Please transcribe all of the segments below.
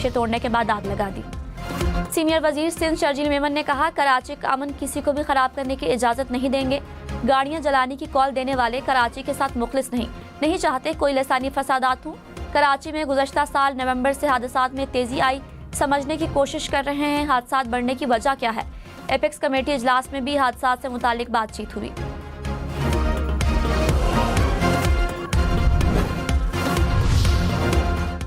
तोड़ने के बाद आग लगा दी। सीनियर वजीर सिंध शर्जील मेमन ने कहा, कराची का अमन किसी को भी खराब करने की इजाजत नहीं देंगे। गाड़ियां जलाने की कॉल देने वाले कराची के साथ मुखलिस नहीं चाहते कोई लसानी फसादात हों। कराची में गुज़श्ता साल नवंबर से हादसात में तेजी आई, समझने की कोशिश कर रहे हैं हादसात बढ़ने की वजह क्या है। एपेक्स कमेटी इजलास में भी हादसात से मुतालिक बातचीत हुई।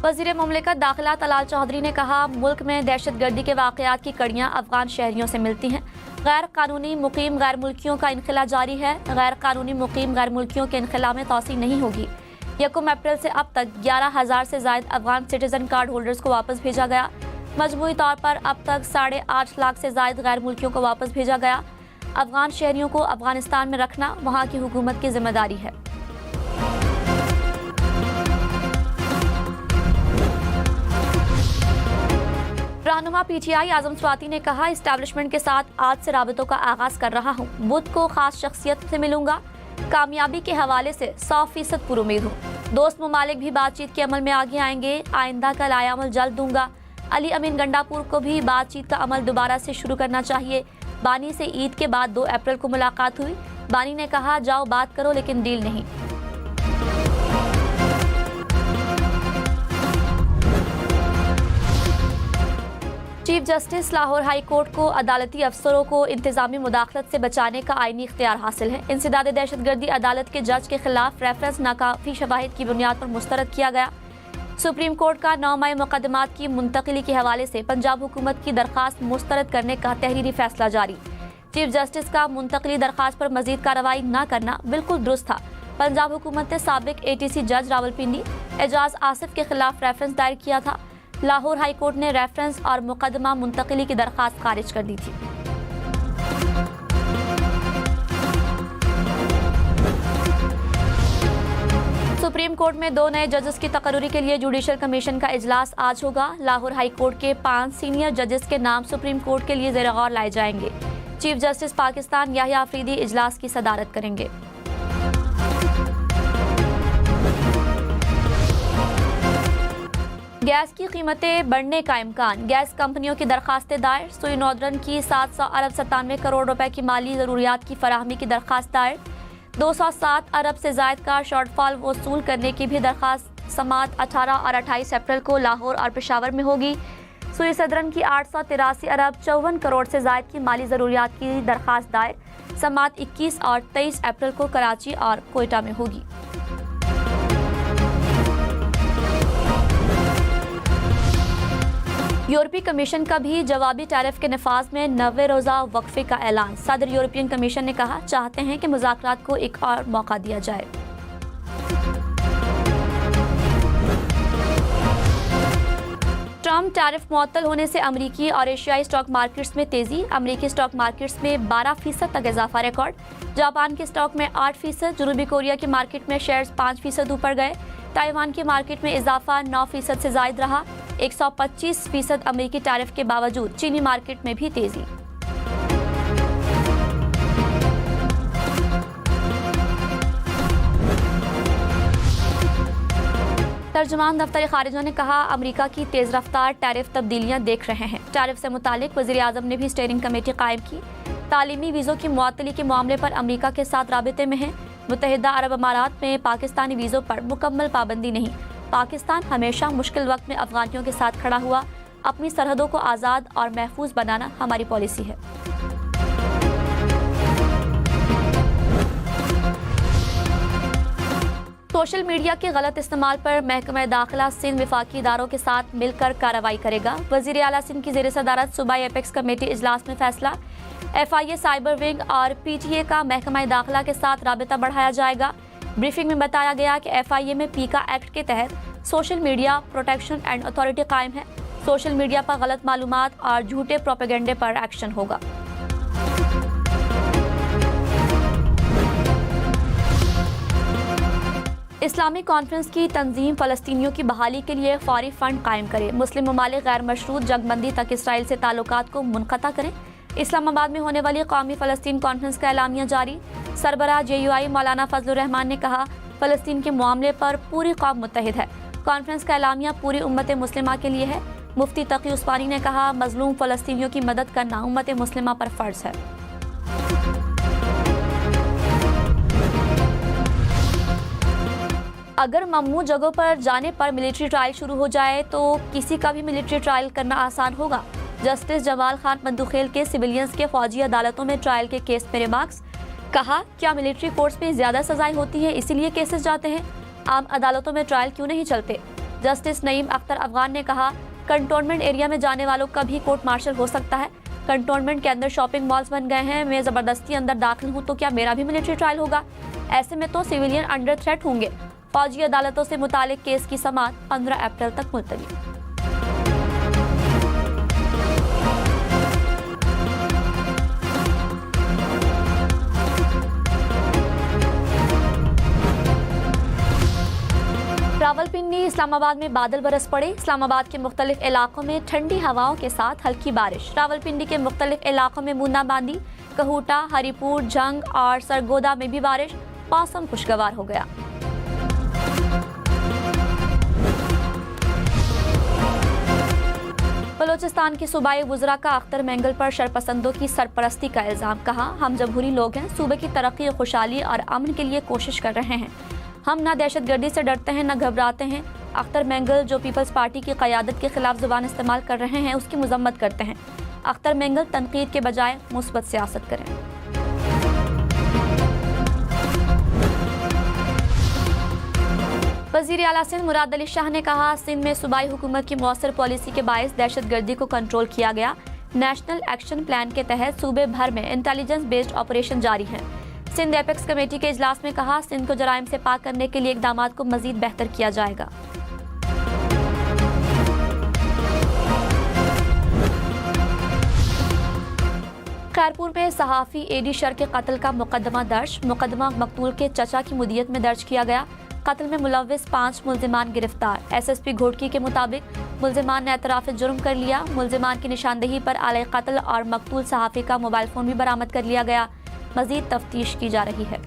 वज़ीर मुमलिकत दाखिला तलाल चौधरी ने कहा, मुल्क में दहशतगर्दी के वाक़यात की कड़ियाँ अफगान शहरियों से मिलती हैं। गैर कानूनी मुकीम गैर मुल्कियों का इनखला जारी है। गैर कानूनी मुकीम गैर मुल्कियों के इनखला में तोसी नहीं होगी। 1 अप्रैल से अब तक 11,000 से ज़ायद अफगान सिटीजन कार्ड होल्डर्स को वापस भेजा गया। मजमूई तौर पर अब तक 8.5 लाख से ज़ायद गैर मुल्कियों को वापस भेजा गया। अफगान शहरियों को अफगानिस्तान में रखना वहाँ की हुकूमत की जिम्मेदारी है। रहनुमा PTI आजम स्वाति ने कहा, इस्टेब्लिशमेंट के साथ आज से राबितों का आगाज कर रहा हूँ। बुध को खास शख्सियत से मिलूंगा। कामयाबी के हवाले से 100% पुरुमीद हूँ। दोस्त ममालिक भी बातचीत के अमल में आगे आएंगे। आइंदा का लायामल जल्द दूंगा। अली अमीन गंडापुर को भी बातचीत का अमल दोबारा से शुरू करना चाहिए। बानी से ईद के बाद 2 अप्रैल को मुलाकात हुई। बानी ने कहा, जाओ बात करो लेकिन डील नहीं। Chief justice Lahore high court को अदालती अफसरों को इंतजामी मुदाखलत से बचाने का आईनी इख्तियार हासिल है। इंसदाद दहशतगर्दी अदालत के जज के खिलाफ रेफरेंस नाकाफी शवाहिद की बुनियाद पर मुस्तरद किया गया। सुप्रीम कोर्ट का 9 मई मुकदमात की मुंतकिली के हवाले से पंजाब हुकूमत की दरखास्त मुस्तरद करने का तहरीरी फैसला जारी। चीफ जस्टिस का मुंतकिली दरखास्त पर मजीद कार्रवाई न करना बिल्कुल दुरुस्त था। पंजाब हुकूमत ने साबिक ATC जज रावलपिंडी एजाज आसिफ के खिलाफ रेफरेंस दायर किया था। लाहौर हाई कोर्ट ने रेफरेंस और मुकदमा मुंतकिली की दरखास्त खारिज कर दी थी। सुप्रीम कोर्ट में 2 नए जजेस की तकर्री के लिए जुडिशल कमीशन का इजलास आज होगा। लाहौर हाई कोर्ट के 5 सीनियर जजेस के नाम सुप्रीम कोर्ट के लिए ज़ेर-ए-गौर लाए जाएंगे। चीफ जस्टिस पाकिस्तान याह्या अफरीदी इजलास की सदारत करेंगे। गैस की कीमतें बढ़ने का इम्कान। गैस कंपनियों की दरखास्तें दायर। सुई नॉर्दर्न की 700 अरब 97 करोड़ रुपए की माली ज़रूरियात की फराहमी की दरखास्त दायर। 207 अरब से ज़ायद का शॉर्टफॉल वसूल करने की भी दरखास्त समात 18 और 28 अप्रैल को लाहौर और पेशावर में होगी। सुई सदरन की 883 अरब 54 करोड़ से ज़ायद की माली ज़रूरियात की दरखास्त दायर समात 21 और 23 अप्रैल को कराची और कोयटा में होगी। यूरोपीय कमीशन का भी जवाबी टैरिफ के नफाज में 90 रोज़ा वक्फे का ऐलान। सदर यूरोपियन कमीशन ने कहा, चाहते हैं कि मुज़ाकरात को एक और मौका दिया जाए। ट्रम्प टैरिफ मुअत्तल होने से अमरीकी और एशियाई स्टॉक मार्केट्स में तेजी। अमरीकी स्टॉक मार्केट्स में 12% तक इजाफा रिकॉर्ड। जापान के स्टॉक में 8%। जनूबी कोरिया की मार्केट में शेयर्स 5% ऊपर गए। ताइवान की मार्केट में इजाफा 9% से जायद रहा। 125% अमरीकी टैरिफ के बावजूद चीनी मार्केट में भी तेजी। तर्जुमान दफ्तर खारिजा ने कहा, अमरीका की तेज रफ्तार टैरिफ तब्दीलियां देख रहे हैं। टैरिफ से मुतालिक वज़ीर आज़म ने भी स्टीयरिंग कमेटी कायम की। तालीमी वीज़ों की मुअत्तली के मामले पर अमरीका के साथ राबिते में है। मुत्तहिदा अरब अमारात में पाकिस्तानी वीज़ों पर मुकम्मल पाबंदी नहीं। पाकिस्तान हमेशा मुश्किल वक्त में अफगानियों के साथ खड़ा हुआ। अपनी सरहदों को आज़ाद और महफूज बनाना हमारी पॉलिसी है। सोशल मीडिया के गलत इस्तेमाल पर महकमा दाखिला सिंध वफाकी इदारों के साथ मिलकर कार्रवाई करेगा। वज़ीर आला सिंध की ज़ेर सदारत सूबाई एपेक्स कमेटी इजलास में फैसला। FIA साइबर विंग और PTA का महकमा दाखिला के साथ राबिता बढ़ाया जाएगा। ब्रीफिंग में बताया गया कि FIA में पीका एक्ट के तहत social media protection and authority कायम है। सोशल मीडिया पर गलत मालूमात और झूठे प्रोपेगेंडे पर एक्शन होगा। इस्लामिक कॉन्फ्रेंस की तंजीम फ़लस्तीनियों की बहाली के लिए फौरी फंड कायम करे। मुस्लिम ममालिक गैर मशरूत जंगबंदी तक इसराइल से ताल्लुकात को मुनक़ता करें। इस्लामाबाद में होने वाली कौमी फ़लस्तीन कॉन्फ्रेंस का एलामिया जारी। सरबराह JUI मौलाना फजलुर रहमान ने कहा, फ़लस्तीन के मामले पर पूरी कौम मुत्तहिद है। कॉन्फ्रेंस का एलामिया पूरी उम्मत मुस्लिमा के लिए है। मुफ्ती तकी उस्मानी ने कहा, मजलूम फ़लस्तीनियों की मदद करना उम्मत मुस्लिमा पर फ़र्ज है। अगर ममनू जगहों पर जाने पर मिलिट्री ट्रायल शुरू हो जाए तो किसी का भी मिलिट्री ट्रायल करना आसान होगा। जस्टिस जमाल खान बंदूखेल के सिविलियंस के फौजी अदालतों में ट्रायल के केस में रिमार्क्स। कहा, क्या मिलिट्री कोर्ट्स में ज़्यादा सजाएं होती हैं इसीलिए केसेस जाते हैं? आम अदालतों में ट्रायल क्यों नहीं चलते? जस्टिस नईम अख्तर अफगान ने कहा, कंटोनमेंट एरिया में जाने वालों का भी कोर्ट मार्शल हो सकता है। कंटोनमेंट के अंदर शॉपिंग मॉल्स बन गए हैं, मैं ज़बरदस्ती अंदर दाखिल हूँ तो क्या मेरा भी मिलिट्री ट्रायल होगा? ऐसे में तो सिविलियन अंडर थ्रेट होंगे। फौजी अदालतों से मुतालिक केस की समाअत 15 अप्रैल तक मुलतवी। रावलपिंडी इस्लामाबाद में बादल बरस पड़े। इस्लामाबाद के मुख्तलिफ इलाकों में ठंडी हवाओं के साथ हल्की बारिश। रावलपिंडी के मुख्तलिफ इलाकों में बूंदाबांदी। कहूटा, हरीपुर, जंग और सरगोदा में भी बारिश। मौसम खुशगवार हो गया। बलोचिस्तान के सूबाई वुज़रा का अख्तर मेंगल पर शरपसंदों की सरपरस्ती का इल्ज़ाम। कहा, हम जमहूरी लोग हैं, सूबे की तरक्की, खुशहाली और अमन के लिए कोशिश कर रहे हैं। हम न दहशतगर्दी से डरते हैं न घबराते हैं। अख्तर मेंगल जो पीपल्स पार्टी की क़यादत के खिलाफ ज़ुबान इस्तेमाल कर रहे हैं उसकी मजम्मत करते हैं। अख्तर मेंगल तनकीद के बजाय मुस्बत सियासत करें। वज़ीर आला सिंध मुराद अली शाह ने कहा, सिंध में सूबाई हुकूमत की मौसर पॉलिसी के बायस दहशतगर्दी को कंट्रोल किया गया। नेशनल एक्शन प्लान के तहत सूबे भर में इंटेलिजेंस बेस्ड ऑपरेशन जारी हैं। सिंध एपेक्स कमेटी के इजलास में कहा, सिंध को जराइम से पाक करने के लिए इक़दाम को मजीद बेहतर किया जाएगा। खैरपुर में सहाफ़ी एडी शर के कत्ल का मुकदमा दर्ज। मुकदमा मकतूल के चचा की मुदियत में दर्ज किया गया। कत्ल में मुलव्विस 5 मुल्जिमान गिरफ्तार। SSP घोटकी के मुताबिक मुल्जिमान ने एतराफ़ जुर्म कर लिया। मुल्जिमान की निशानदेही पर आले कत्ल और मकतूल सहाफ़ी का मोबाइल फ़ोन भी बरामद कर लिया गया। मज़ीद तफ्तीश की जा रही है।